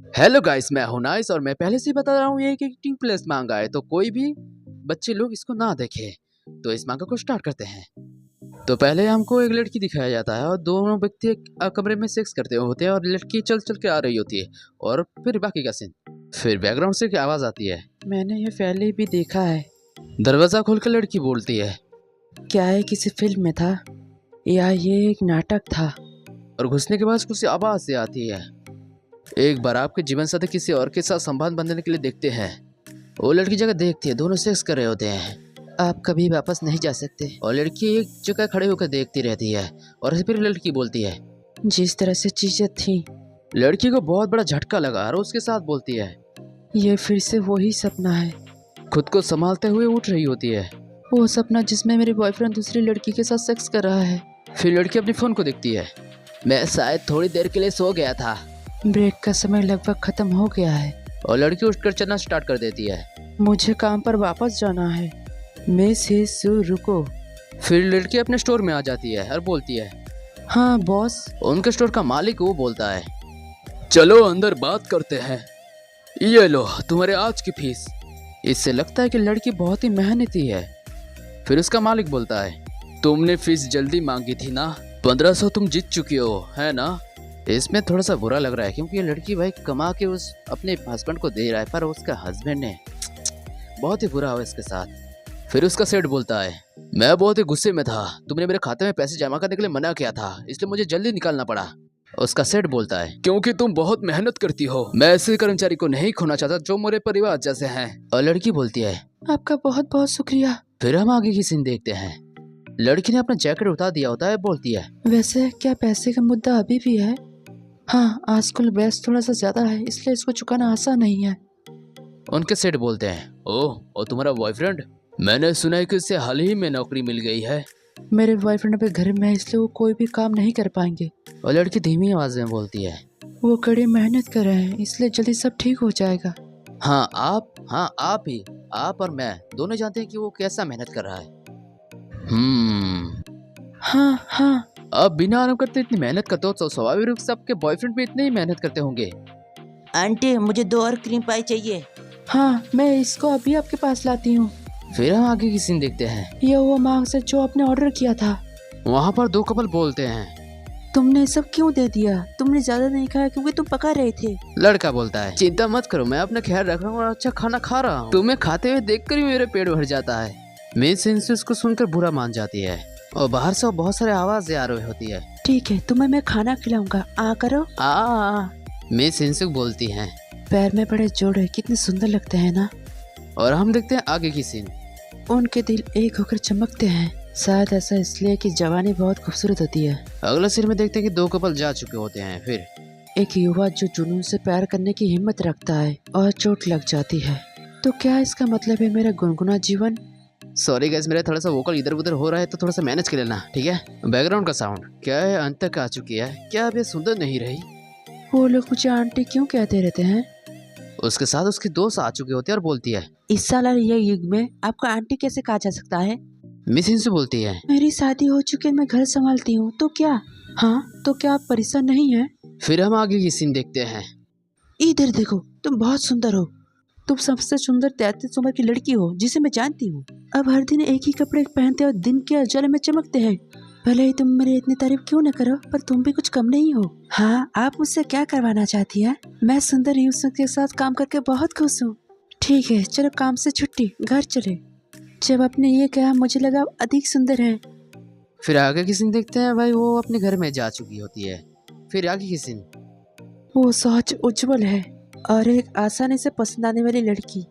Hello guys, मैं हूं nice और मैं पहले से ही बता रहा हूं ये एक एक्टिंग प्लस मांगा है, तो कोई भी बच्चे लोग इसको ना देखें। तो इस मांगा को स्टार्ट करते हैं। तो पहले हमको एक लड़की दिखाया जाता है और दोनों व्यक्ति एक कमरे में सेक्स करते होते हैं और लड़की चल चल के आ रही होती है। और फिर बाकी का सीन, फिर बैकग्राउंड से क्या आवाज आती है, मैंने ये पहले भी देखा है। दरवाजा खोलकर लड़की बोलती है, क्या ये किसी फिल्म में था या ये एक नाटक था। और घुसने के बाद कुछ आवाज से आती है, एक बार आपके जीवन साथी किसी और के साथ संबंध बांधने के लिए देखते हैं। वो लड़की जगह देखती है, दोनों सेक्स कर रहे होते हैं। आप कभी वापस नहीं जा सकते। और लड़की एक जगह खड़े होकर देखती रहती है और फिर लड़की बोलती है, जिस तरह से चीजें थी। लड़की को बहुत बड़ा झटका लगा और उसके साथ बोलती है, ये फिर से वही सपना है। खुद को संभालते हुए उठ रही होती है, वो सपना जिसमें मेरे बॉयफ्रेंड दूसरी लड़की के साथ सेक्स कर रहा है। फिर लड़की अपने फोन को देखती है, मैं शायद थोड़ी देर के लिए सो गया था, ब्रेक का समय लगभग खत्म हो गया है। और लड़की उठकर चलना स्टार्ट कर देती है, मुझे काम पर वापस जाना है, मिसेस रुको। फिर लड़की अपने स्टोर में आ जाती है और बोलती है, हाँ बॉस। उनके स्टोर का मालिक वो बोलता है, चलो अंदर बात करते हैं, ये लो तुम्हारे आज की फीस। इससे लगता है कि लड़की बहुत ही मेहनती है। फिर उसका मालिक बोलता है, तुमने फीस जल्दी मांगी थी ना, 1500 तुम जीत चुकी हो, है ना। इसमें थोड़ा सा बुरा लग रहा है क्योंकि ये लड़की भाई कमा के उस अपने हस्बैंड को दे रहा है, पर उसका हस्बैंड ने बहुत ही बुरा हुआ इसके साथ। फिर उसका सेठ बोलता है, मैं बहुत ही गुस्से में था, तुमने मेरे खाते में पैसे जमा करने के लिए मना किया था, इसलिए मुझे जल्दी निकालना पड़ा। उसका सेठ बोलता है, क्योंकि तुम बहुत मेहनत करती हो, मैं ऐसे कर्मचारी को नहीं खोना चाहता जो मेरे परिवार जैसे हैं। और लड़की बोलती है, आपका बहुत बहुत शुक्रिया। फिर हम आगे की सीन देखते हैं। लड़की ने अपना जैकेट उतार दिया होता है, बोलती है, वैसे क्या पैसे का मुद्दा अभी भी है। हाँ, आजकल बेस थोड़ा सा ज्यादा है, इसलिए इसको चुकाना आसान नहीं है। उनके सेठ बोलते हैं, ओह और तुम्हारा बॉयफ्रेंड, मैंने सुना है कि उससे हाल ही में नौकरी मिल गई है। मेरे बॉयफ्रेंड अभी घर में है, इसलिए वो कोई भी काम नहीं कर पाएंगे। और लड़की धीमी आवाज में बोलती है, वो कड़ी मेहनत कर रहे हैं, इसलिए जल्दी सब ठीक हो जाएगा। हाँ आप ही, आप और मैं दोनों जानते हैं कि वो कैसा मेहनत कर रहा है। हाँ अब बिना आराम करते इतनी मेहनत करते हो तो स्वाभाविक रूप से आपके बॉयफ्रेंड भी इतने ही मेहनत करते होंगे। आंटी मुझे 2 और क्रीम पाई चाहिए। हाँ मैं इसको अभी आपके पास लाती हूँ। फिर हम आगे की सीन देखते हैं। ये वो मार्क्स है जो आपने ऑर्डर किया था। वहाँ पर 2 कपल बोलते हैं, तुमने सब क्यों दे दिया, तुमने ज्यादा नहीं खाया क्योंकि तुम पका रहे थे। लड़का बोलता है, चिंता मत करो, मैं अपना ख्याल रख रहा हूँ और अच्छा खाना खा रहा हूँ, तुम्हें खाते हुए देखकर ही मेरे पेट भर जाता है। मिस इंसिस को सुनकर बुरा मान जाती है और बाहर से बहुत सारे आवाजें आ रही होती है। ठीक है तुम्हें मैं खाना खिलाऊंगा, आ करो। मिस इंसिस बोलती हैं, पैर में बड़े जोड़े कितने सुंदर लगते हैं ना। और हम देखते हैं आगे की सीन। उनके दिल एक होकर चमकते हैं, शायद ऐसा इसलिए कि जवानी बहुत खूबसूरत होती है। अगला सीन में देखते हैं कि 2 कपल जा चुके होते हैं। फिर एक युवा जो जुनून से प्यार करने की हिम्मत रखता है और चोट लग जाती है। तो क्या इसका मतलब है मेरा गुनगुना जीवन। सॉरी गाइस, मेरा थोड़ा सा वोकल इधर उधर हो रहा है तो थोड़ा सा मैनेज कर लेना, ठीक है। बैकग्राउंड का साउंड क्या है, अंत तक आ चुकी है, क्या अब ये सुंदर नहीं रही। वो लोग मुझे आंटी क्यों कहते रहते हैं। उसके साथ उसकी दोस्त आ चुकी होती है और बोलती है, इस साल और ये युग में आपको आंटी कैसे कहा जा सकता है। मिस इंसु बोलती है, मेरी शादी हो चुकी है, मैं घर संभालती हूँ, तो क्या। हाँ तो क्या आप परेशान नहीं है। फिर हम आगे की सीन देखते हैं। इधर देखो, तुम बहुत सुंदर हो, तुम सबसे सुंदर 33 उम्र की लड़की हो जिसे मैं जानती हूँ। अब हर दिन एक ही कपड़े पहनते और दिन के उजाले में चमकते हैं। भले ही तुम मेरी इतनी तारीफ क्यों न करो, पर तुम भी कुछ कम नहीं हो। हाँ आप मुझसे क्या करवाना चाहती है। मैं सुंदर यूसुफ के साथ काम करके बहुत खुश हूँ। ठीक है चलो काम से छुट्टी, घर चले। जब आपने ये कहा मुझे लगा आप अधिक सुंदर है। फिर आगे की सीन देखते हैं। भाई वो अपने घर में जा चुकी होती है। फिर आगे की सीन, वो सोच उज्जवल है और एक आसानी से पसंद आने वाली लड़की।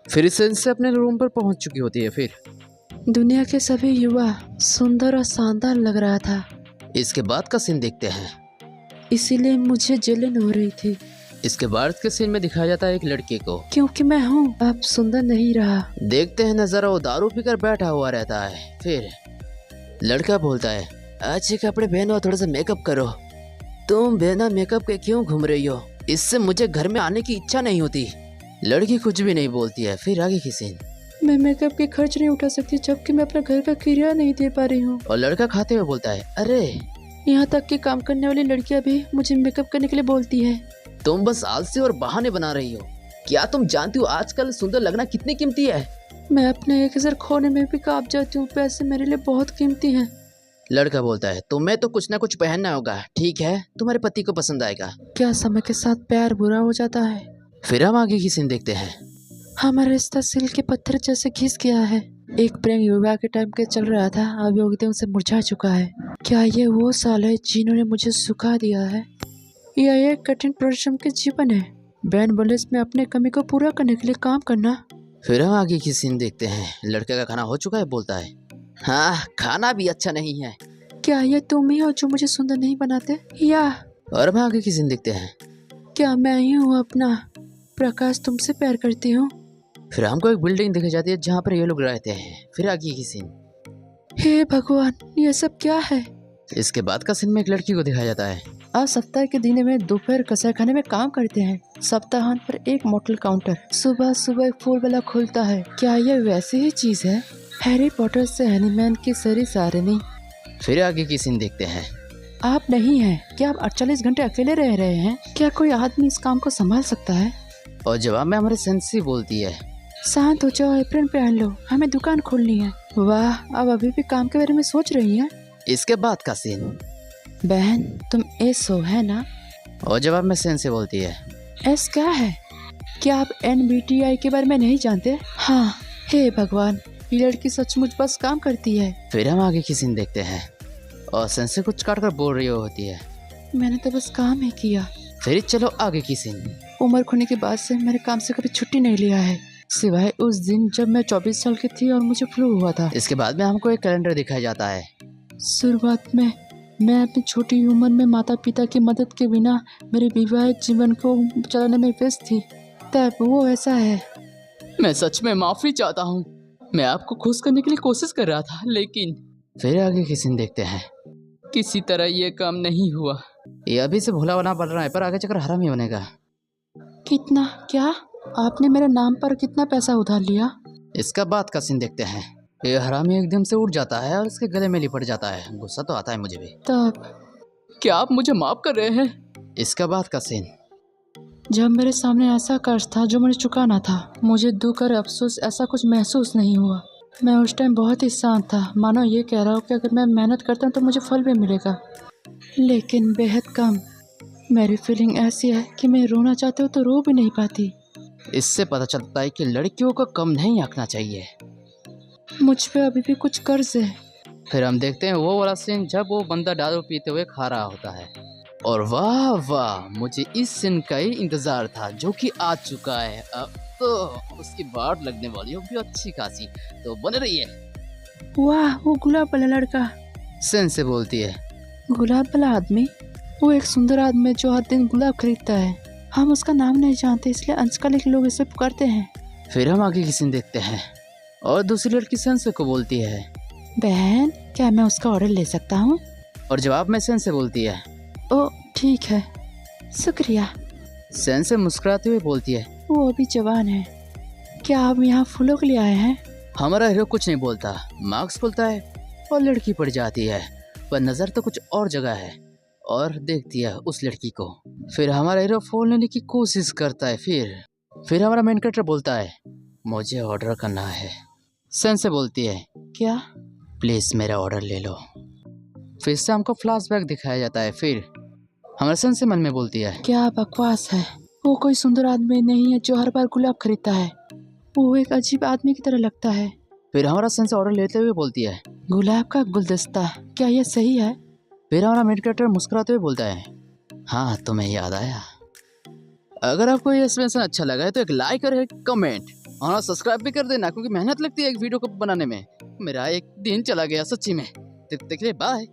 फिर से अपने रूम पर पहुंच चुकी होती है। फिर दुनिया के सभी युवा सुंदर और शानदार लग रहा था। इसके बाद का सीन देखते हैं। इसीलिए मुझे जलन हो रही थी। इसके बाद के सीन में दिखाया जाता है एक लड़के को, क्योंकि मैं हूँ अब सुंदर नहीं रहा। देखते हैं नजारा, वो दारू पीकर बैठा हुआ रहता है। फिर लड़का बोलता है, अच्छे कपड़े पहनो और थोड़ा सा मेकअप करो। तुम बिना मेकअप के क्यों घूम रही हो, इससे मुझे घर में आने की इच्छा नहीं होती। लड़की कुछ भी नहीं बोलती है। फिर आगे की सीन, मैं मेकअप के खर्च नहीं उठा सकती जबकि मैं अपना घर का किराया नहीं दे पा रही हूँ। और लड़का खाते हुए बोलता है, अरे यहाँ तक कि काम करने वाली लड़कियाँ भी मुझे मेकअप करने के लिए बोलती है। तुम बस आलसी और बहाने बना रही हो। क्या तुम जानती हो आजकल सुंदर लगना कितनी कीमती है? मैं अपने 1000 खोने में भी कांप जाती हूँ, पैसे मेरे लिए बहुत कीमती हैं। लड़का बोलता है, तुम्हें तो कुछ ना कुछ पहनना होगा, ठीक है, तुम्हारे पति को पसंद आएगा। क्या समय के साथ प्यार बुरा हो जाता है? फिर हम आगे की सीन देखते हैं। हमारा रिश्ता सिल के पत्थर जैसे घिस गया है। एक प्रेम विवाह के टाइम के चल रहा था, अब योगिता से मुरझा चुका है। क्या ये वो साल है जिन्होंने मुझे सुखा दिया है, या ये कठिन परिश्रम के जीवन है? बैन बॉलेस में अपने कमी को पूरा करने के लिए काम करना। फिर हम आगे की सीन देखते हैं। लड़के का खाना हो चुका है, बोलता है, हाँ खाना भी अच्छा नहीं है। क्या ये तुम ही हो जो मुझे सुंदर नहीं बनाते, या और हम आगे की सीन देखते हैं। क्या मैं ही हूँ अपना प्रकाश, तुमसे प्यार करती हूँ। फिर हमको एक बिल्डिंग दिखाई जाती है जहाँ पर ये लोग रहते हैं। फिर आगे की सीन। हे भगवान, ये सब क्या है? इसके बाद का सीन में एक लड़की को दिखाया जाता है। आज सप्ताह के दिन में दोपहर कसाई खाने में काम करते हैं। सप्ताहांत पर एक मोटल काउंटर, सुबह सुबह फूल वाला खुलता है। क्या ये वैसी ही चीज है? हैरी पॉटर से हनीमैन की सारी सारनी। फिर आगे की सीन देखते हैं। आप नहीं हैं क्या? आप 48 घंटे अकेले रह रहे हैं? क्या कोई आदमी इस काम को संभाल सकता है? और जवाब में हमारे सेंसी बोलती है, शांत हो जाओ, एप्रन पहन लो, हमें दुकान खोलनी है। वाह, अब अभी भी काम के बारे में सोच रही हैं? इसके बाद का सीन। बहन, तुम एस हो, है ना? और जवाब में सेंसी बोलती है, एस क्या है? क्या आप NBTI के बारे में नहीं जानते? हाँ। हे भगवान, ये लड़की सचमुच बस काम करती है। फिर हम आगे की सीन देखते हैं और सेंसी कुछ काट कर बोल रही होती है, मैंने तो बस काम ही किया। फिर चलो आगे की सीन। उम्र खोने के बाद से मैंने काम से कभी छुट्टी नहीं लिया है, सिवाय उस दिन जब मैं 24 साल की थी और मुझे फ्लू हुआ था। इसके बाद में हमको एक कैलेंडर दिखाया जाता है। शुरुआत में मैं अपनी छोटी उम्र में माता पिता की मदद के बिना मेरे विवाहित जीवन को चलाने में व्यस्त थी। तब वो ऐसा है। मैं सच में माफी चाहता हूँ, मैं आपको खुश करने के लिए कोशिश कर रहा था, लेकिन फिर आगे की सीन देखते हैं। किसी तरह ये काम नहीं हुआ। ये अभी से भोला बना पड़ रहा है, पर आगे चक्कर हरामी बनेगा। कितना? क्या आपने मेरे नाम पर कितना पैसा उधार लिया? इसका बाद का सीन देखते हैं। ये हरामी एकदम से उठ जाता है और इसके गले में लिपट जाता है। गुस्सा तो आता है मुझे भी। तब क्या आप मुझे माफ कर रहे हैं? इसका बाद का सीन। जब मेरे सामने ऐसा कर्ज था जो मुझे चुकाना था, मुझे दुख और अफसोस ऐसा कुछ महसूस नहीं हुआ। मैं उस टाइम बहुत ही शांत था, मानो ये कह रहा हूँ कि अगर मैं मेहनत करता हूँ तो मुझे फल भी मिलेगा, लेकिन बेहद कम। मेरी फीलिंग ऐसी है कि मैं रोना चाहती हूँ तो रो भी नहीं पाती। इससे पता चलता है कि लड़कियों को कम नहीं आंकना चाहिए। मुझ पे अभी भी कुछ कर्ज है। फिर हम देखते हैं वो वाला सीन जब वो बंदा दारू पीते हुए खा रहा होता है। और वाह वाह, मुझे इस सीन का ही इंतजार था जो कि आ चुका है। अब तो उसकी बाट लगने वाली होगी अच्छी खासी, तो बने रहिए। वाह, वो गुलाब वाला लड़का। सेन से बोलती है, गुलाब वाला आदमी? वो एक सुंदर आदमी जो हर दिन गुलाब खरीदता है। हम उसका नाम नहीं जानते, इसलिए अंशकालिक लोग इसे पुकारते हैं। फिर हम आगे की सीन देखते हैं और दूसरी लड़की सेंसे को बोलती है, बहन, क्या मैं उसका ऑर्डर ले सकता हूँ? और जवाब में सेंसे बोलती है, ओ ठीक है, शुक्रिया। सेंसे मुस्कुराते हुए बोलती है, वो अभी जवान है। क्या आप यहाँ फूलों के लिए आए हैं? हमारा हीरो कुछ नहीं बोलता, मार्क्स खुलता है और लड़की पड़ जाती है, पर नजर तो कुछ और जगह है और देखती है उस लड़की को। फिर हमारा हीरो फोन लेने की कोशिश करता है। फिर हमारा मेन कैरेक्टर बोलता है, मुझे ऑर्डर करना है। सेंसे बोलती है, क्या? प्लीज मेरा ऑर्डर ले लो। फिर से हमको फ्लैशबैक दिखाया जाता है। फिर हमारे सेंसे मन में बोलती है, क्या बकवास है, वो कोई सुंदर आदमी नहीं है जो हर बार गुलाब खरीदता है। वो एक अजीब आदमी की तरह लगता है। फिर हमारा सेंसे ऑर्डर लेते हुए बोलती है, गुलाब का गुलदस्ता, क्या यह सही है? फिर हमारा मेन कैरेक्टर मुस्कुराते हुए बोलता है, हाँ तुम्हें याद आया। अगर आपको ये एक्सप्लेनेशन अच्छा लगा है तो एक लाइक और एक कमेंट और सब्सक्राइब भी कर देना, क्योंकि मेहनत लगती है एक वीडियो को बनाने में। मेरा एक दिन चला गया सच्ची में। तब तक के लिए बाय।